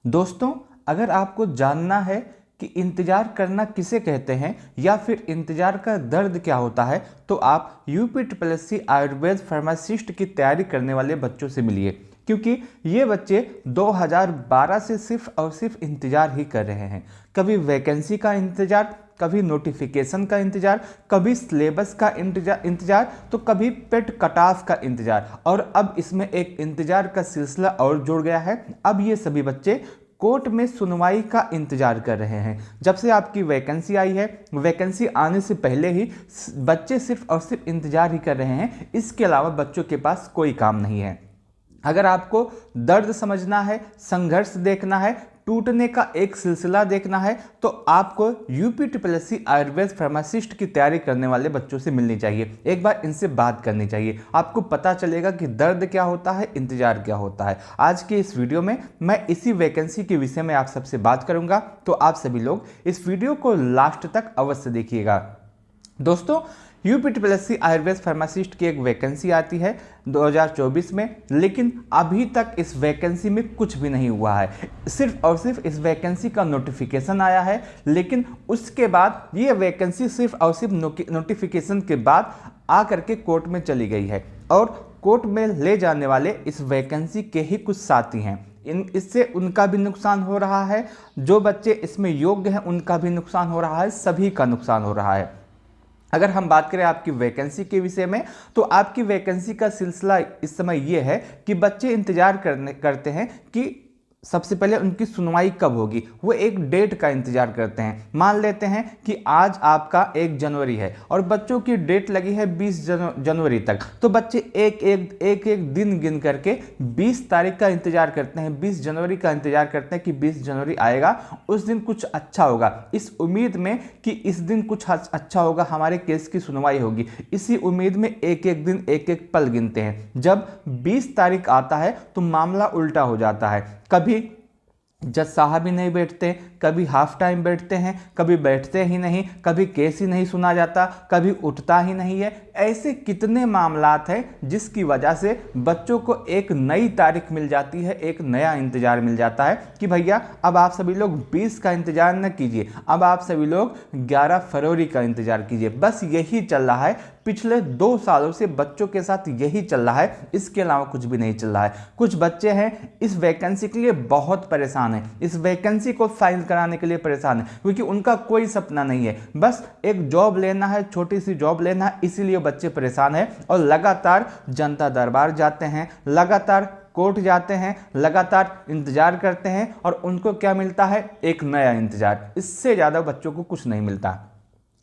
दोस्तों, अगर आपको जानना है कि इंतज़ार करना किसे कहते हैं या फिर इंतज़ार का दर्द क्या होता है, तो आप यूपी आयुर्वेद फार्मासिस्ट की तैयारी करने वाले बच्चों से मिलिए, क्योंकि ये बच्चे 2012 से सिर्फ और सिर्फ इंतज़ार ही कर रहे हैं। कभी वैकेंसी का इंतज़ार, कभी नोटिफिकेशन का इंतज़ार, कभी सिलेबस का इंतज़ार तो कभी पेट कट ऑफ का इंतज़ार, और अब इसमें एक इंतज़ार का सिलसिला और जुड़ गया है। अब ये सभी बच्चे कोर्ट में सुनवाई का इंतजार कर रहे हैं। जब से आपकी वैकेंसी आई है, वैकेंसी आने से पहले ही बच्चे सिर्फ और सिर्फ इंतजार ही कर रहे हैं। इसके अलावा बच्चों के पास कोई काम नहीं है। अगर आपको दर्द समझना है, संघर्ष देखना है, टूटने का एक सिलसिला देखना है, तो आपको यूपी आयुर्वेद फार्मासिस्ट की तैयारी करने वाले बच्चों से मिलनी चाहिए। एक बार इनसे बात करनी चाहिए। आपको पता चलेगा कि दर्द क्या होता है, इंतजार क्या होता है। आज के इस वीडियो में मैं इसी वैकेंसी के विषय में आप सबसे बात करूंगा, तो आप सभी लोग इस वीडियो को लास्ट तक अवश्य देखिएगा। दोस्तों, यूपी आयुर्वेद फार्मासिस्ट की एक वैकेंसी आती है 2024 में, लेकिन अभी तक इस वैकेंसी में कुछ भी नहीं हुआ है। सिर्फ और सिर्फ इस वैकेंसी का नोटिफिकेशन आया है, लेकिन उसके बाद ये वैकेंसी सिर्फ और सिर्फ नोटिफिकेशन के बाद आकर के कोर्ट में चली गई है, और कोर्ट में ले जाने वाले इस वैकेंसी के ही कुछ साथी हैं। इससे उनका भी नुकसान हो रहा है, जो बच्चे इसमें योग्य हैं उनका भी नुकसान हो रहा है, सभी का नुकसान हो रहा है। अगर हम बात करें आपकी वैकेंसी के विषय में, तो आपकी वैकेंसी का सिलसिला इस समय यह है कि बच्चे इंतजार करते हैं कि सबसे पहले उनकी सुनवाई कब होगी। वो एक डेट का इंतजार करते हैं। मान लेते हैं कि आज आपका 1 जनवरी है और बच्चों की डेट लगी है 20 जनवरी तक, तो बच्चे एक दिन गिन करके 20 तारीख का इंतजार करते हैं, 20 जनवरी का इंतजार करते हैं कि 20 जनवरी आएगा, उस दिन कुछ अच्छा होगा, इस उम्मीद में कि इस दिन कुछ अच्छा होगा, हमारे केस की सुनवाई होगी। इसी उम्मीद में एक एक दिन एक एक पल गिनते हैं। जब 20 तारीख आता है तो मामला उल्टा हो जाता है। कभी जज साहब ही नहीं बैठते, कभी हाफ टाइम बैठते हैं, कभी बैठते ही नहीं, कभी केस ही नहीं सुना जाता, कभी उठता ही नहीं है। ऐसे कितने मामलात हैं जिसकी वजह से बच्चों को एक नई तारीख मिल जाती है, एक नया इंतजार मिल जाता है कि भैया अब आप सभी लोग 20 का इंतजार न कीजिए, अब आप सभी लोग 11 फरवरी का इंतजार कीजिए। बस यही चल रहा है, पिछले 2 सालों से बच्चों के साथ यही चल रहा है, इसके अलावा कुछ भी नहीं चल रहा है। कुछ बच्चे हैं इस वैकेंसी के लिए बहुत परेशान हैं, इस वैकेंसी को फाइल कराने के लिए परेशान है, क्योंकि उनका कोई सपना नहीं है, बस एक जॉब लेना है, छोटी सी जॉब लेना है, इसीलिए बच्चे परेशान हैं। और लगातार जनता दरबार जाते हैं, लगातार कोर्ट जाते हैं, लगातार इंतजार करते हैं, और उनको क्या मिलता है? एक नया इंतजार। इससे ज़्यादा बच्चों को कुछ नहीं मिलता।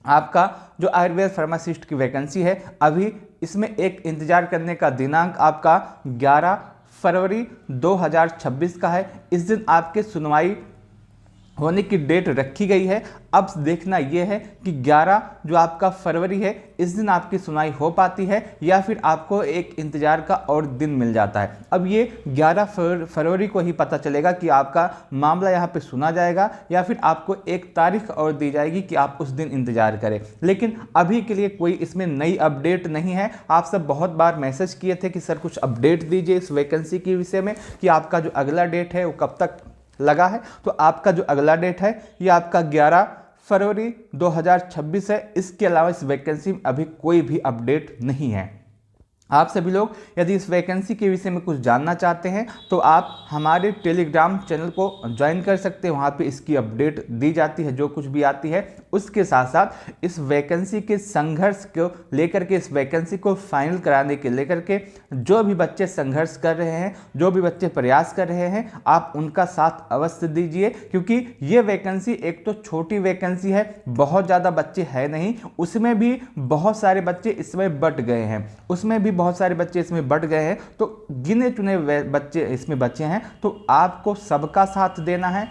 आपका जो आयुर्वेद फार्मासिस्ट की वैकेंसी है, अभी इसमें एक इंतजार करने का दिनांक आपका 11 फरवरी 2026 का है। इस दिन आपके सुनवाई होने की डेट रखी गई है। अब देखना यह है कि 11 जो आपका फरवरी है, इस दिन आपकी सुनवाई हो पाती है या फिर आपको एक इंतजार का और दिन मिल जाता है। अब ये 11 फरवरी को ही पता चलेगा कि आपका मामला यहाँ पे सुना जाएगा या फिर आपको एक तारीख और दी जाएगी कि आप उस दिन इंतजार करें। लेकिन अभी के लिए कोई इसमें नई अपडेट नहीं है। आप सब बहुत बार मैसेज किए थे कि सर कुछ अपडेट दीजिए इस वैकेंसी के विषय में, कि आपका जो अगला डेट है वो कब तक लगा है। तो आपका जो अगला डेट है ये आपका 11 फरवरी 2026 है। इसके अलावा इस वैकेंसी में अभी कोई भी अपडेट नहीं है। आप सभी लोग यदि इस वैकेंसी के विषय में कुछ जानना चाहते हैं तो आप हमारे टेलीग्राम चैनल को ज्वाइन कर सकते हैं। वहाँ पे इसकी अपडेट दी जाती है, जो कुछ भी आती है। उसके साथ साथ इस वैकेंसी के संघर्ष को लेकर के, इस वैकेंसी को फाइनल कराने के लेकर के जो भी बच्चे संघर्ष कर रहे हैं, जो भी बच्चे प्रयास कर रहे हैं, आप उनका साथ अवश्य दीजिए, क्योंकि ये वैकेंसी एक तो छोटी वैकेंसी है, बहुत ज़्यादा बच्चे हैं नहीं, उसमें भी बहुत सारे बच्चे इसमें बट गए हैं, उसमें भी बहुत सारे बच्चे इसमें बढ़ गए हैं, तो गिने चुने बच्चे इसमें बचे हैं। तो आपको सबका साथ देना है,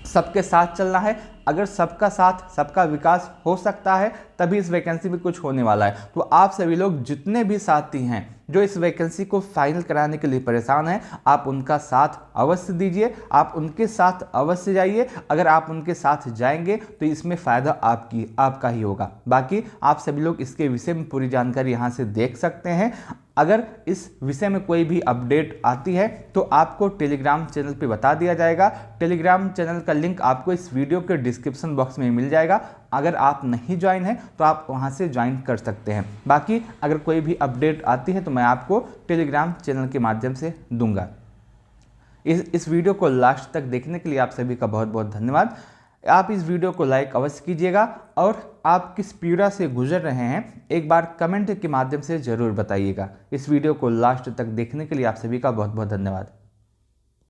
सबके साथ चलना है। अगर सबका साथ, सबका विकास हो सकता है, तभी इस वैकेंसी में कुछ होने वाला है। तो आप सभी लोग जितने भी साथी हैं जो इस वैकेंसी को फाइनल कराने के लिए परेशान हैं, आप उनका साथ अवश्य दीजिए, आप उनके साथ अवश्य जाइए। अगर आप उनके साथ जाएंगे तो इसमें फ़ायदा आपका ही होगा। बाकी आप सभी लोग इसके विषय में पूरी जानकारी यहाँ से देख सकते हैं। अगर इस विषय में कोई भी अपडेट आती है तो आपको टेलीग्राम चैनल पे बता दिया जाएगा। टेलीग्राम चैनल का लिंक आपको इस वीडियो के डिस्क्रिप्शन बॉक्स में मिल जाएगा। अगर आप नहीं ज्वाइन हैं तो आप वहां से ज्वाइन कर सकते हैं। बाकी अगर कोई भी अपडेट आती है तो मैं आपको टेलीग्राम चैनल के माध्यम से दूंगा। इस वीडियो को लास्ट तक देखने के लिए आप सभी का बहुत बहुत धन्यवाद। आप इस वीडियो को लाइक अवश्य कीजिएगा और आप किस पीड़ा से गुजर रहे हैं एक बार कमेंट के माध्यम से ज़रूर बताइएगा। इस वीडियो को लास्ट तक देखने के लिए आप सभी का बहुत बहुत धन्यवाद।